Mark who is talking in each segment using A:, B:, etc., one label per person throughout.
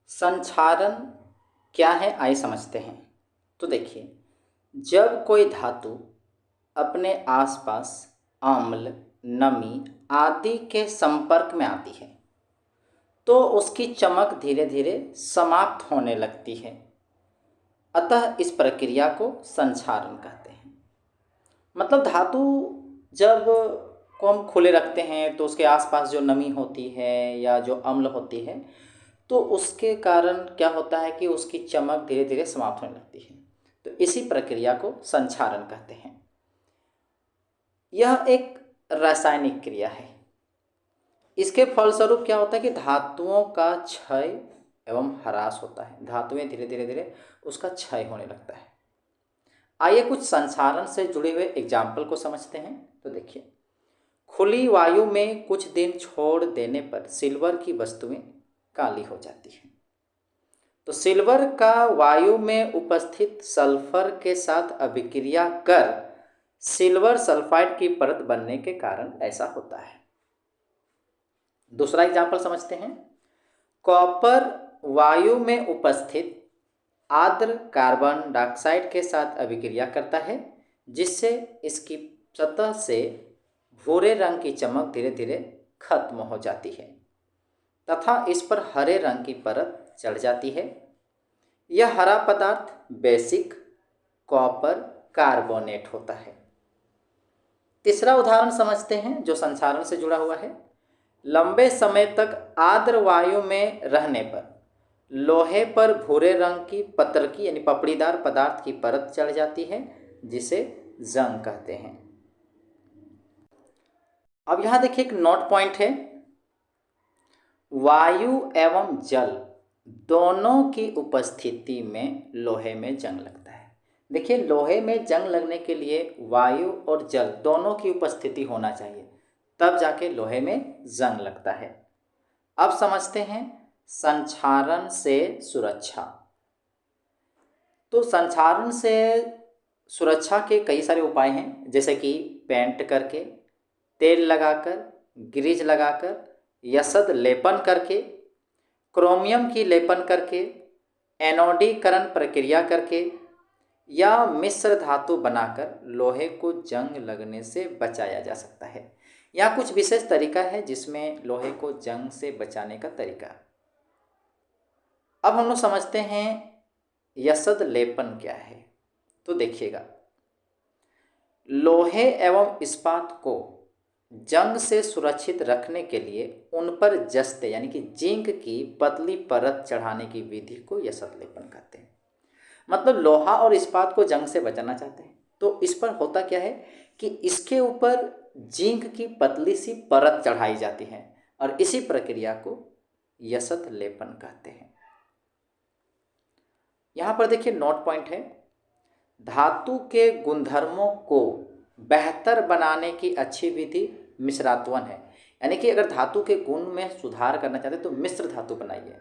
A: संक्षारण क्या है आइए समझते हैं। तो देखिए, जब कोई धातु अपने आसपास अम्ल, नमी आदि के संपर्क में आती है तो उसकी चमक धीरे धीरे समाप्त होने लगती है। अतः इस प्रक्रिया को संक्षारण कहते हैं। मतलब धातु जब को हम खुले रखते हैं तो उसके आसपास जो नमी होती है या जो अम्ल होती है तो उसके कारण क्या होता है कि उसकी चमक धीरे धीरे समाप्त होने लगती है। तो इसी प्रक्रिया को संक्षारण कहते हैं। यह एक रासायनिक क्रिया है। इसके फलस्वरूप क्या होता है कि धातुओं का क्षय एवं ह्रास होता है। धातुएं धीरे धीरे धीरे उसका क्षय होने लगता है। आइए कुछ संक्षारण से जुड़े हुए एग्जाम्पल को समझते हैं। तो देखिए, खुली वायु में कुछ दिन छोड़ देने पर सिल्वर की वस्तुएं काली हो जाती हैं। तो सिल्वर का वायु में उपस्थित सल्फर के साथ अभिक्रिया कर सिल्वर सल्फाइड की परत बनने के कारण ऐसा होता है। दूसरा एग्जाम्पल समझते हैं। कॉपर वायु में उपस्थित आर्द्र कार्बन डाइऑक्साइड के साथ अभिक्रिया करता है जिससे इसकी सतह से भूरे रंग की चमक धीरे धीरे खत्म हो जाती है तथा इस पर हरे रंग की परत चढ़ जाती है। यह हरा पदार्थ बेसिक कॉपर कार्बोनेट होता है। तीसरा उदाहरण समझते हैं जो संक्षारण से जुड़ा हुआ है। लंबे समय तक आर्द्र वायु में रहने पर लोहे पर भूरे रंग की पतरकी यानी पपड़ीदार पदार्थ की परत चढ़ जाती है जिसे जंग कहते हैं। अब यहां देखिए एक नोट पॉइंट है। वायु एवं जल दोनों की उपस्थिति में लोहे में जंग लगता है। देखिए, लोहे में जंग लगने के लिए वायु और जल दोनों की उपस्थिति होना चाहिए, तब जाके लोहे में जंग लगता है। अब समझते हैं संक्षारण से सुरक्षा। तो संक्षारण से सुरक्षा के कई सारे उपाय हैं, जैसे कि पेंट करके, तेल लगाकर, ग्रीज लगाकर, यसद लेपन करके, क्रोमियम की लेपन करके, एनोडीकरण प्रक्रिया करके या मिश्र धातु बनाकर लोहे को जंग लगने से बचाया जा सकता है। या कुछ विशेष तरीका है जिसमें लोहे को जंग से बचाने का तरीका। अब हम लोग समझते हैं यसद लेपन क्या है। तो देखिएगा, लोहे एवं इस्पात को जंग से सुरक्षित रखने के लिए उन पर जस्ते यानी कि जिंक की पतली परत चढ़ाने की विधि को यसद लेपन कहते हैं। मतलब लोहा और इस्पात को जंग से बचाना चाहते हैं तो इस पर होता क्या है कि इसके ऊपर जिंक की पतली सी परत चढ़ाई जाती है और इसी प्रक्रिया को यसद लेपन कहते हैं। यहां पर देखिए नोट पॉइंट है। धातु के गुणधर्मों को बेहतर बनाने की अच्छी विधि मिश्रात्वन है। यानी कि अगर धातु के गुण में सुधार करना चाहते हैं तो मिश्र धातु बनाइए।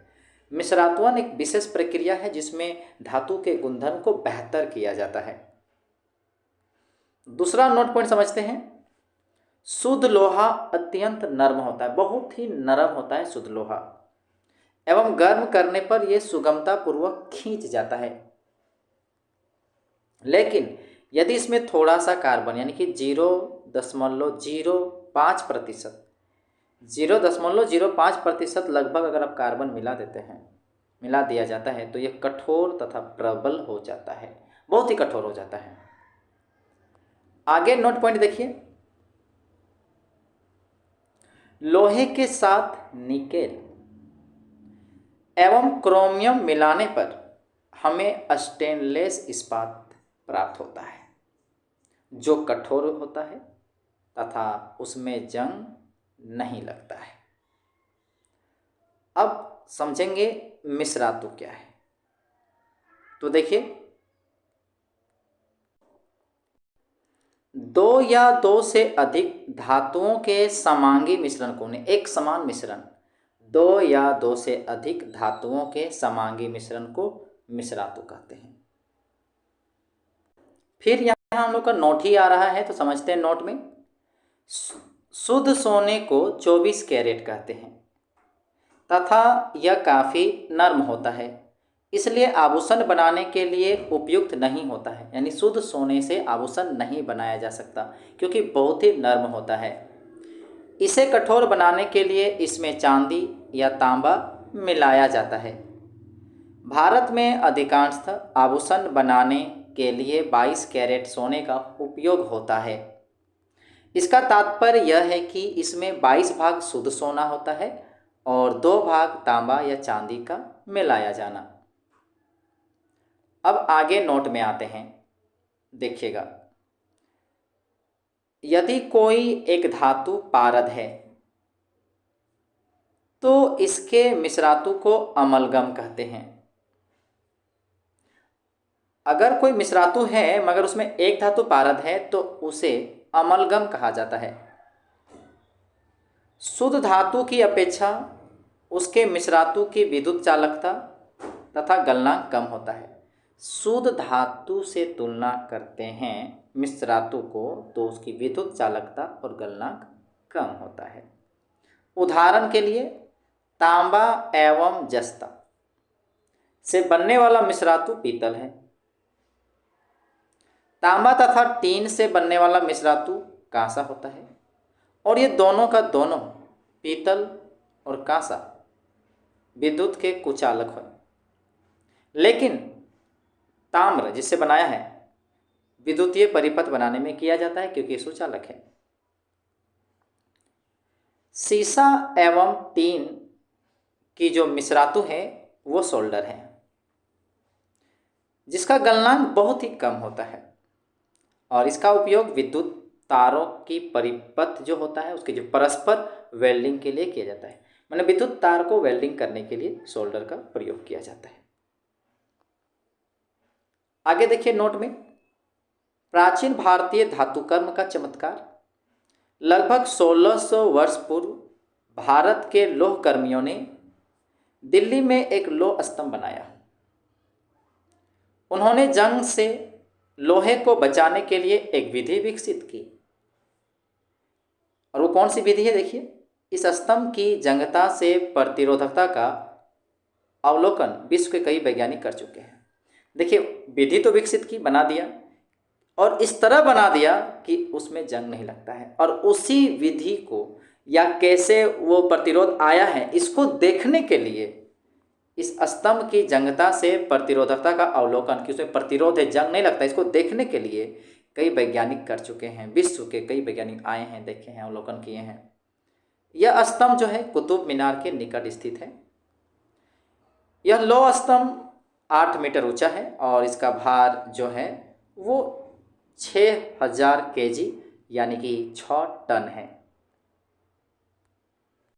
A: मिश्रात्वन एक विशेष प्रक्रिया है जिसमें धातु के गुणधर्म को बेहतर किया जाता है। दूसरा नोट पॉइंट समझते हैं। शुद्ध लोहा अत्यंत नरम होता है, बहुत ही नरम होता है शुद्ध लोहा, एवं गर्म करने पर यह सुगमता पूर्वक खींच जाता है। लेकिन यदि इसमें थोड़ा सा कार्बन यानी कि 0.05% 0.05% लगभग अगर आप कार्बन मिला देते हैं, मिला दिया जाता है तो यह कठोर तथा प्रबल हो जाता है, बहुत ही कठोर हो जाता है। आगे नोट पॉइंट देखिए। लोहे के साथ निकेल एवं क्रोमियम मिलाने पर हमें स्टेनलेस इस्पात प्राप्त होता है जो कठोर होता है तथा उसमें जंग नहीं लगता है। अब समझेंगे मिश्रातु क्या है। तो देखिए, दो या दो से अधिक धातुओं के समांगी मिश्रण को एक समान मिश्रण, दो या दो से अधिक धातुओं के समांगी मिश्रण को मिश्रातु कहते हैं। फिर यहाँ हम लोग का नोट ही आ रहा है तो समझते हैं नोट में। शुद्ध सोने को 24 कैरेट कहते हैं। तथा यह काफ़ी नर्म होता है, इसलिए आभूषण बनाने के लिए उपयुक्त नहीं होता है। यानी शुद्ध सोने से आभूषण नहीं बनाया जा सकता क्योंकि बहुत ही नर्म होता है। इसे कठोर बनाने के लिए इसमें चांदी या तांबा मिलाया जाता है। भारत में अधिकांशतः आभूषण बनाने के लिए 22 कैरेट सोने का उपयोग होता है। इसका तात्पर्य यह है कि इसमें 22 भाग शुद्ध सोना होता है और 2 भाग तांबा या चांदी का मिलाया जाना। अब आगे नोट में आते हैं, देखिएगा। यदि कोई एक धातु पारद है तो इसके मिश्रातु को अमलगम कहते हैं। अगर कोई मिश्रातु है मगर उसमें एक धातु पारद है तो उसे अमलगम कहा जाता है। शुद्ध धातु की अपेक्षा उसके मिश्रातु की विद्युत चालकता तथा गलनांक कम होता है। शुद्ध धातु से तुलना करते हैं मिश्रातु को तो उसकी विद्युत चालकता और गलनांक कम होता है। उदाहरण के लिए तांबा एवं जस्ता से बनने वाला मिश्रातु पीतल है। तांबा तथा टीन से बनने वाला मिश्रातु कांसा होता है और ये दोनों का दोनों पीतल और कांसा विद्युत के कुचालक हैं। लेकिन ताम्र जिससे बनाया है विद्युतीय परिपथ बनाने में किया जाता है क्योंकि सुचालक है। सीसा एवं टीन की जो मिश्रातु है वो सोल्डर है जिसका गलनांक बहुत ही कम होता है और इसका उपयोग विद्युत तारों की परिपथ जो होता है उसके जो परस्पर वेल्डिंग के लिए किया जाता है। मतलब विद्युत तार को वेल्डिंग करने के लिए सोल्डर का प्रयोग किया जाता है। आगे देखिए नोट में, प्राचीन भारतीय धातुकर्म का चमत्कार। लगभग 1600 वर्ष पूर्व भारत के लौह कर्मियों ने दिल्ली में एक लौह स्तंभ बनाया। उन्होंने जंग से लोहे को बचाने के लिए एक विधि विकसित की और वो कौन सी विधि है देखिए। इस स्तंभ की जंगता से प्रतिरोधकता का अवलोकन विश्व के कई वैज्ञानिक कर चुके हैं। देखिए विधि तो विकसित की, बना दिया और इस तरह बना दिया कि उसमें जंग नहीं लगता है। और उसी विधि को या कैसे वो प्रतिरोध आया है इसको देखने के लिए इस स्तंभ की जंगता से प्रतिरोधकता का अवलोकन कि उसमें प्रतिरोध है, जंग नहीं लगता, इसको देखने के लिए कई वैज्ञानिक कर चुके हैं। विश्व के कई वैज्ञानिक आए हैं, देखे हैं, अवलोकन किए हैं। यह स्तंभ जो है कुतुब मीनार के निकट स्थित है। यह लौह स्तंभ 8 मीटर ऊंचा है और इसका भार जो है वो 6000 kg यानी कि 6 टन है।